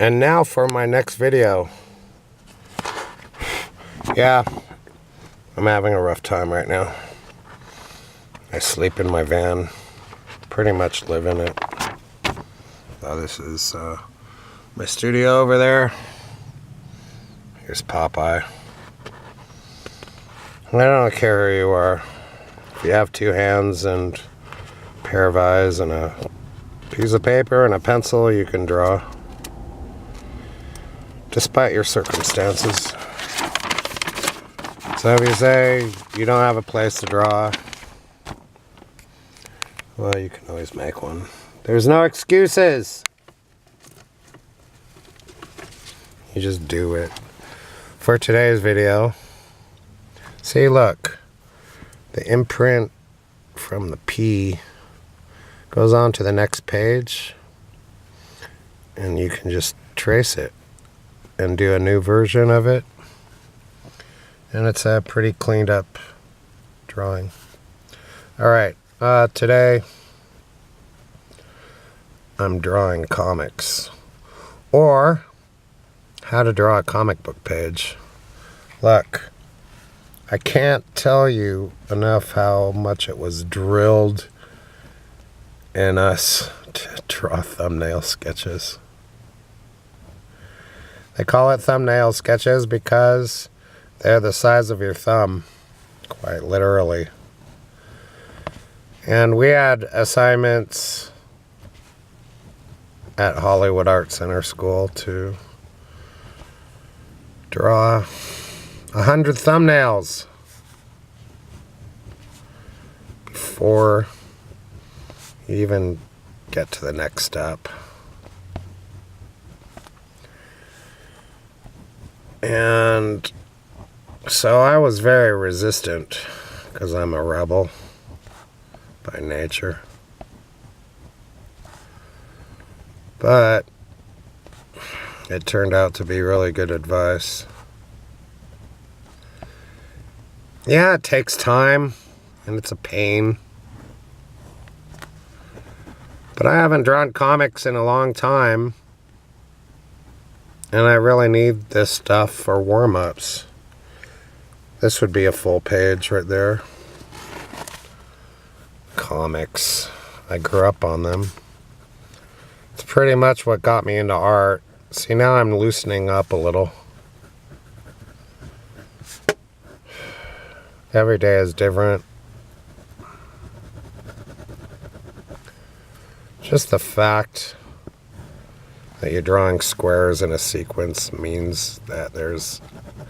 And now for my next video. Yeah, I'm having a rough time right now. I sleep in my van, pretty much live in it. This is my studio over there. Here's Popeye. And I don't care who you are. If you have two hands and a pair of eyes and a piece of paper and a pencil, you can draw. Despite your circumstances. So if you say you don't have a place to draw, well, you can always make one. There's no excuses. You just do it. For today's video, see, look, the imprint from the P goes on to the next page, and you can just trace it and do a new version of it, and it's a pretty cleaned up drawing. Alright, today I'm drawing comics, or how to draw a comic book page. Look, I can't tell you enough how much it was drilled in us to draw thumbnail sketches. They call it thumbnail sketches because they're the size of your thumb, quite literally. And we had assignments at Hollywood Art Center School to draw 100 thumbnails before you even get to the next step. And so I was very resistant because I'm a rebel by nature. But it turned out to be really good advice. Yeah, it takes time and it's a pain. But I haven't drawn comics in a long time. And I really need this stuff for warm-ups. This would be a full page right there. Comics. I grew up on them. It's pretty much what got me into art. See, now I'm loosening up a little. Every day is different. Just the fact that you're drawing squares in a sequence means that there's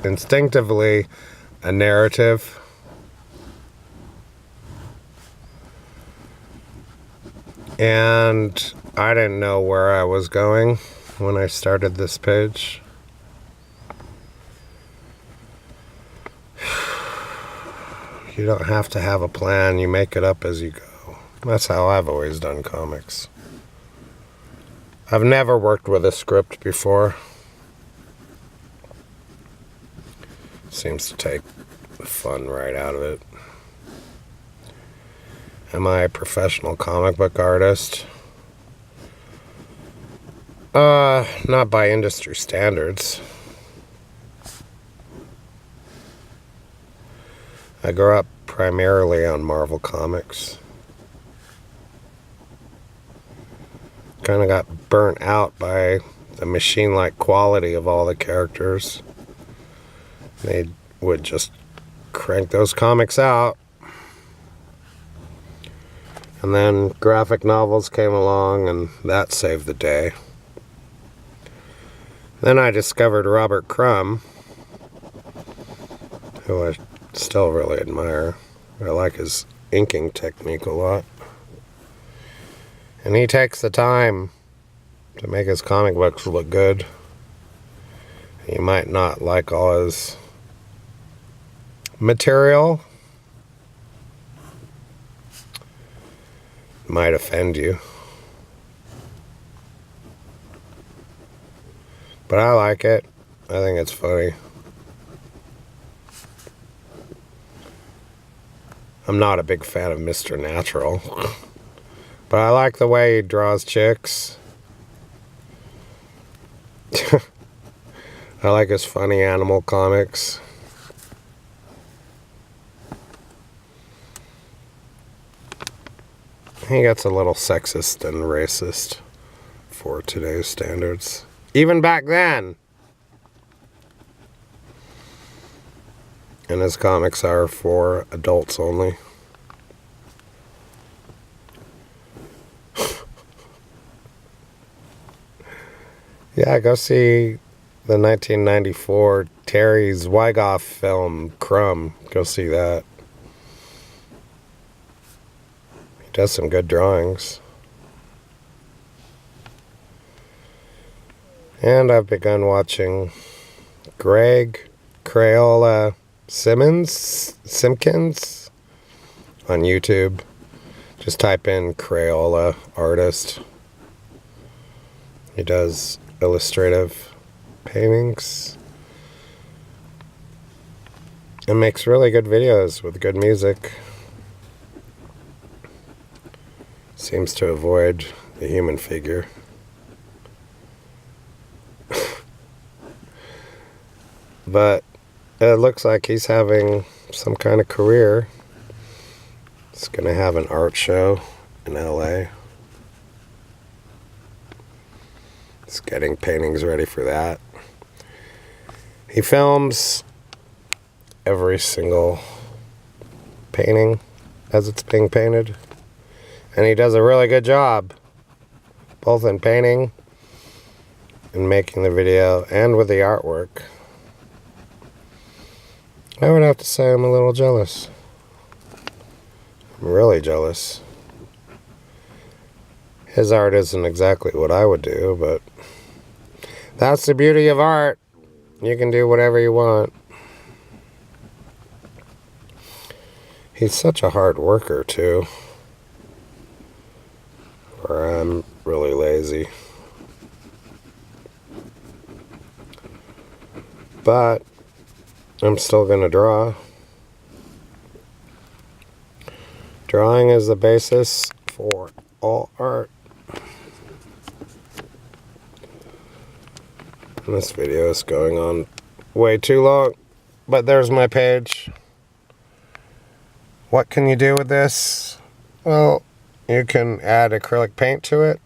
instinctively a narrative. And I didn't know where I was going when I started this page. You don't have to have a plan, you make it up as you go. That's how I've always done comics. I've never worked with a script before. Seems to take the fun right out of it. Am I a professional comic book artist? Not by industry standards. I grew up primarily on Marvel Comics. Kind of got burnt out by the machine-like quality of all the characters. They would just crank those comics out. And then graphic novels came along and that saved the day. Then I discovered Robert Crumb, who I still really admire. I like his inking technique a lot. And he takes the time to make his comic books look good. You might not like all his material. Might offend you. But I like it. I think it's funny. I'm not a big fan of Mr. Natural. But I like the way he draws chicks. I like his funny animal comics. He gets a little sexist and racist for today's standards. Even back then. And his comics are for adults only. Yeah, go see the 1994 Terry Zwigoff film, Crumb. Go see that. He does some good drawings. And I've begun watching Greg Crayola Simpkins on YouTube. Just type in Crayola artist. He does illustrative paintings and makes really good videos with good music. Seems to avoid the human figure. But it looks like he's having some kind of career. He's gonna have an art show in LA. He's getting paintings ready for that. He films every single painting as it's being painted. And he does a really good job, both in painting and making the video and with the artwork. I would have to say I'm a little jealous. I'm really jealous. His art isn't exactly what I would do, but that's the beauty of art. You can do whatever you want. He's such a hard worker, too. Or I'm really lazy. But I'm still going to draw. Drawing is the basis for all art. And this video is going on way too long, but there's my page. What can you do with this? Well, you can add acrylic paint to it.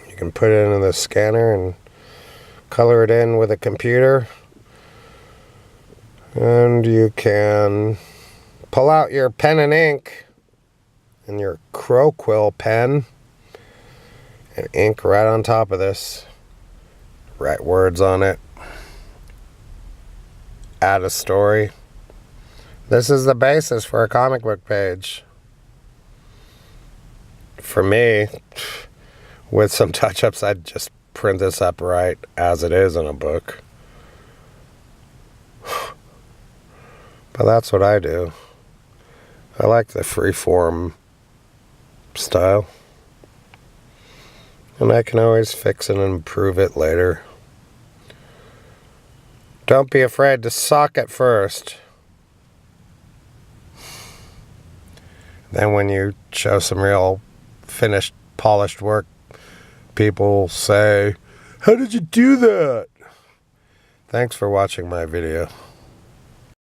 You can put it in the scanner and color it in with a computer. And you can pull out your pen and ink and your crow quill pen and ink right on top of this. Write words on it. Add a story. This is the basis for a comic book page. For me, with some touch-ups, I'd just print this up right as it is in a book. But that's what I do. I like the free-form style. And I can always fix it and improve it later. Don't be afraid to suck at first. Then when you show some real finished, polished work, people say, "How did you do that?" Thanks for watching my video.